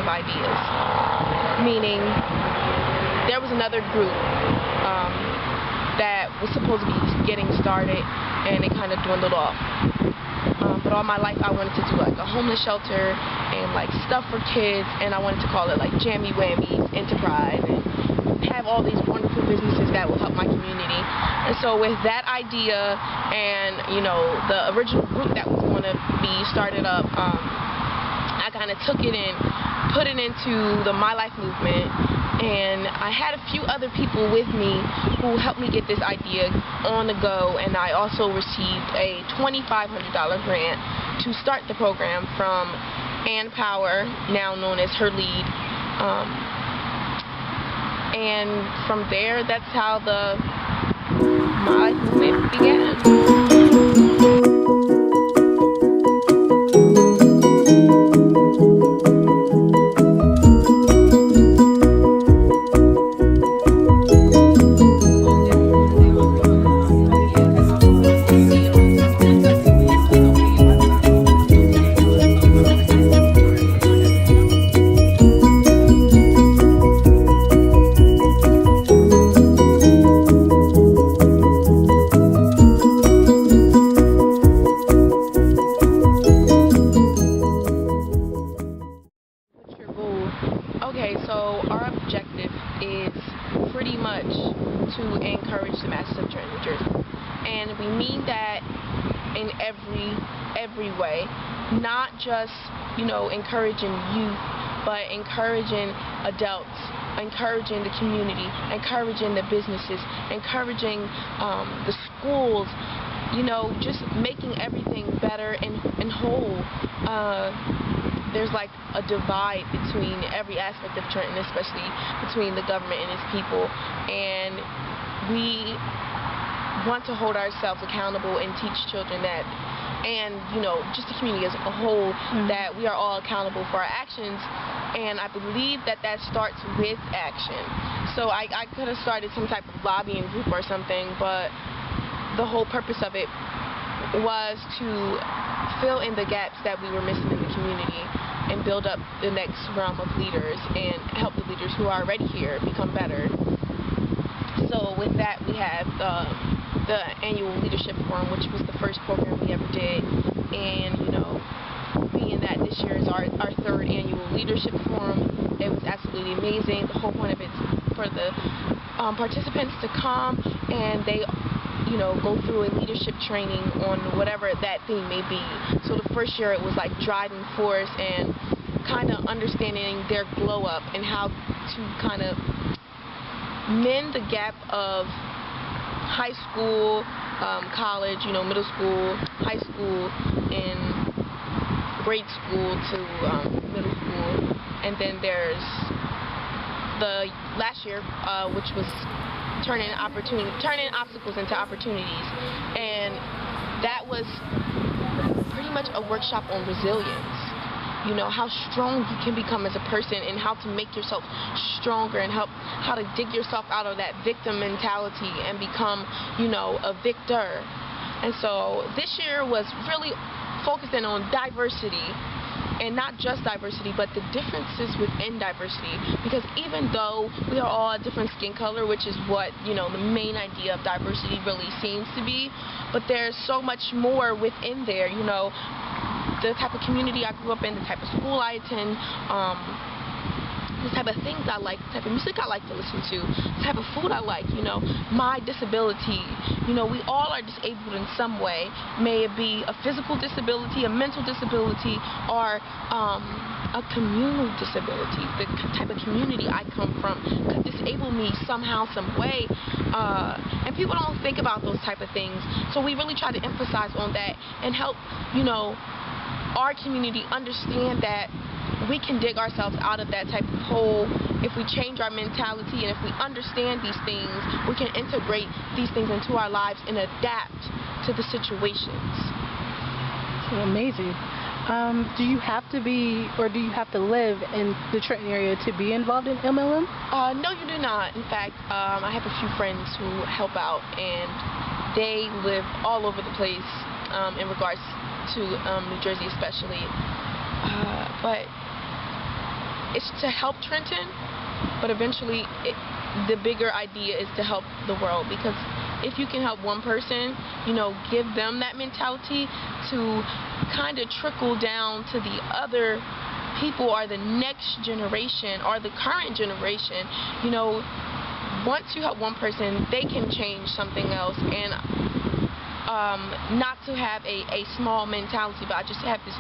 of ideas, meaning there was another group that was supposed to be getting started, and it kind of dwindled off. But all my life I wanted to do like a homeless shelter and like stuff for kids, and I wanted to call it like Jammy Whammies Enterprise and have all these wonderful businesses that will help my community. And so with that idea and, you know, the original group that was going to be started up, I kind of took it and put it into the My Life movement, and I had a few other people with me who helped me get this idea on the go, and I also received a $2,500 grant to start the program from Ann Power, now known as her lead, and from there, that's how the My Life movement began. Okay, so our objective is pretty much to encourage the masses of Trenton, New Jersey, and we mean that in every way, not just, you know, encouraging youth, but encouraging adults, encouraging the community, encouraging the businesses, encouraging the schools, you know, just making everything better and whole. There's like a divide between every aspect of Trenton, especially between the government and its people, and we want to hold ourselves accountable and teach children that, and, you know, just the community as a whole, that we are all accountable for our actions, and I believe that that starts with action. So I could have started some type of lobbying group or something, but the whole purpose of it was to fill in the gaps that we were missing in the community and build up the next realm of leaders and help the leaders who are already here become better. So with that, we have the annual leadership forum, which was the first program we ever did, and, you know, being that this year is our third annual leadership forum, it was absolutely amazing. The whole point of it is for the participants to come and they, you know, go through a leadership training on whatever that thing may be. So the first year it was like driving force and kind of understanding their glow up and how to kind of mend the gap of high school, college, you know, middle school, high school, and grade school to middle school. And then there's the last year, which was turning obstacles into opportunities, and that was pretty much a workshop on resilience. You know, how strong you can become as a person and how to make yourself stronger and how to dig yourself out of that victim mentality and become, you know, a victor. And so this year was really focusing on diversity, and not just diversity, but the differences within diversity, because even though we are all a different skin color, which is what, you know, the main idea of diversity really seems to be, but there's so much more within there, you know, the type of community I grew up in, the type of school I attend, the type of things I like, the type of music I like to listen to, the type of food I like, you know, my disability. You know, we all are disabled in some way. May it be a physical disability, a mental disability, or a communal disability. The type of community I come from could disable me somehow, some way. And people don't think about those type of things. So we really try to emphasize on that and help, you know, our community understand that we can dig ourselves out of that type of hole if we change our mentality, and if we understand these things, we can integrate these things into our lives and adapt to the situations. So amazing. Do you have to be, or do you have to live in the Trenton area to be involved in MLM? No, you do not. In fact, I have a few friends who help out, and they live all over the place in regards to New Jersey especially. But it's to help Trenton, but eventually the bigger idea is to help the world, because if you can help one person, give them that mentality to kind of trickle down to the other people, or the next generation, or the current generation. Once you help one person, they can change something else. And not to have a small mentality, but I just have this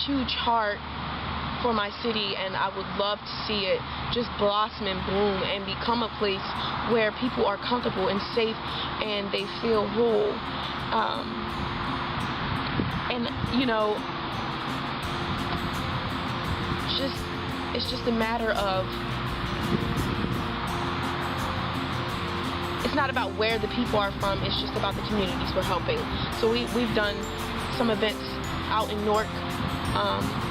huge heart for my city, and I would love to see it just blossom and bloom and become a place where people are comfortable and safe and they feel whole. It's just a matter of, it's not about where the people are from, it's just about the communities we're helping. So we've done some events out in Newark,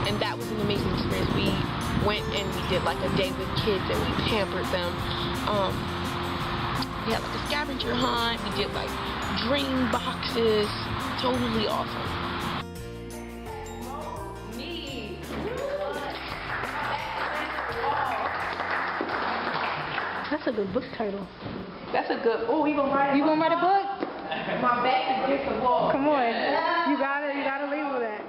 and that was an amazing experience. We went and we did like a day with kids and we pampered them. We had like a scavenger hunt, we did like dream boxes, totally awesome. That's a good book title. That's a good. Oh, you gonna write a book? You gonna write a book? My back is against the wall. Come on, you gotta label that.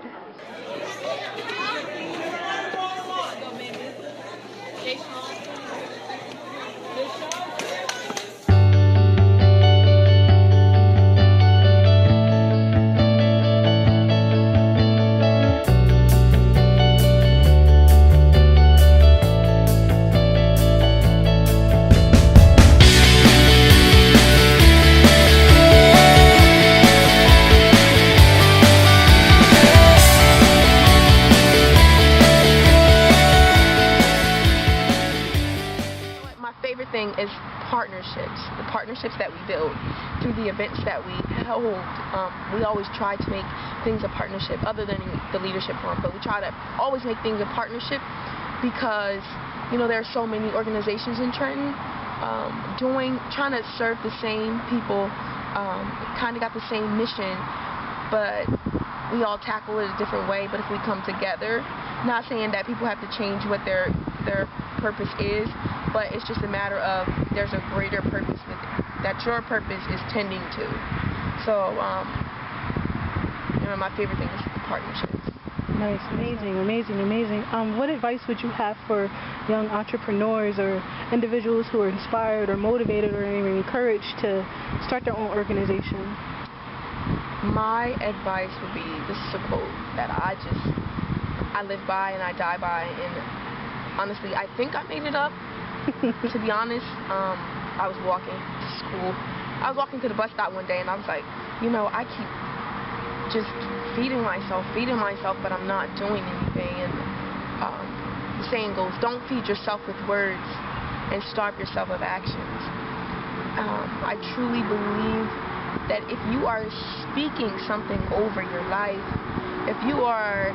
Thing is partnerships. The partnerships that we build through the events that we hold. We always try to make things a partnership, other than the leadership forum, but we try to always make things a partnership, because there are so many organizations in Trenton trying to serve the same people, kind of got the same mission, but we all tackle it a different way. But if we come together, not saying that people have to change what their purpose is, but it's just a matter of there's a greater purpose with it, that your purpose is tending to. So, my favorite thing is the partnerships. Nice, amazing. What advice would you have for young entrepreneurs or individuals who are inspired or motivated or even encouraged to start their own organization? My advice would be, this is a quote that I live by and I die by, and honestly, I think I made it up. To be honest, I was walking to school. I was walking to the bus stop one day, and I was like, I keep just feeding myself, but I'm not doing anything. And the saying goes, don't feed yourself with words and starve yourself with actions. I truly believe that if you are speaking something over your life, if you are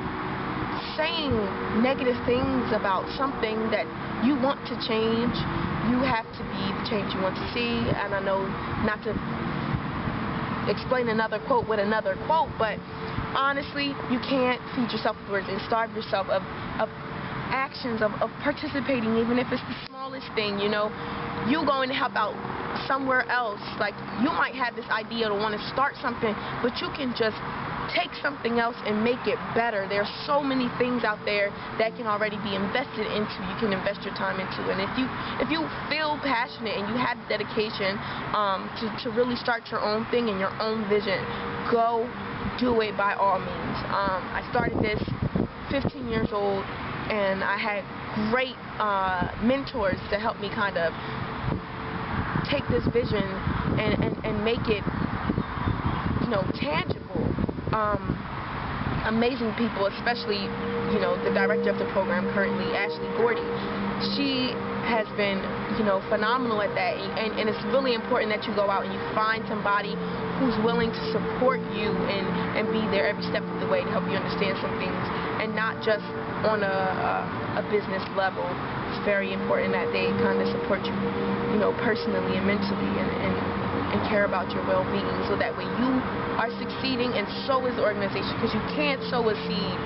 saying negative things about something that you want to change, you have to be the change you want to see. And I know not to explain another quote with another quote, but honestly, you can't feed yourself with words and starve yourself of actions, of participating, even if it's the smallest thing. You going to help out somewhere else. Like, you might have this idea to want to start something, but you can just take something else and make it better. There's so many things out there that can already be invested into. You can invest your time into, and if you feel passionate and you have dedication to really start your own thing and your own vision, go do it by all means. I started this 15 years old, and I had great mentors to help me kind of take this vision and make it tangible. Amazing people, especially the director of the program currently, Ashley Gordy. She has been phenomenal at that, and it's really important that you go out and you find somebody who's willing to support you and be there every step of the way to help you understand some things, and not just on a business level. It's very important that they kind of support you personally and mentally, and and care about your well-being, so that way you are succeeding and so is the organization, because you can't sow a seed,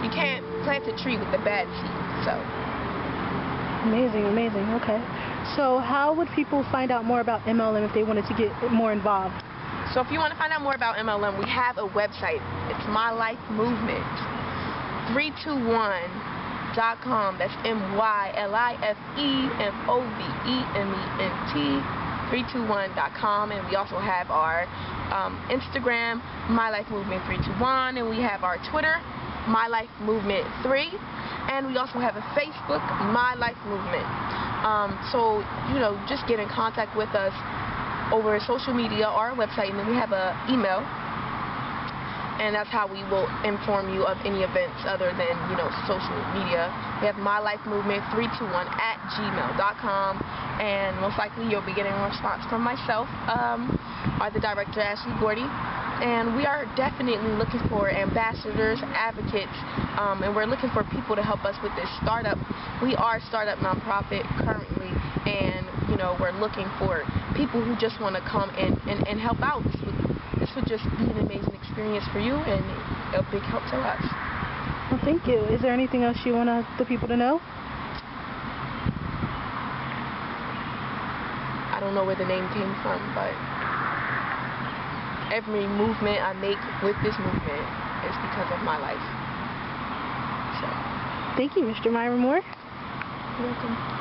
you can't plant a tree with a bad seed. So amazing, amazing. Okay, so how would people find out more about MLM if they wanted to get more involved? So if you want to find out more about MLM, we have a website. It's My Life Movement 321.com. That's MYLIFEMOVEMENT 321.com. And we also have our Instagram, My Life Movement 321, and we have our Twitter, My Life Movement 3, and we also have a Facebook, My Life Movement. So just get in contact with us over social media or our website, and then we have an email, and that's how we will inform you of any events other than social media. We have myLifeMovement321@gmail.com, and most likely you'll be getting a response from myself, or the director, Ashley Gordy. And we are definitely looking for ambassadors, advocates, and we're looking for people to help us with this startup. We are a startup nonprofit currently, and we're looking for people who just want to come and help out. This would just be an amazing experience for you and a big help to us. Well, thank you. Is there anything else you want the people to know? I don't know where the name came from, but every movement I make with this movement is because of my life. So, thank you, Mr. Myra Moore. You're welcome.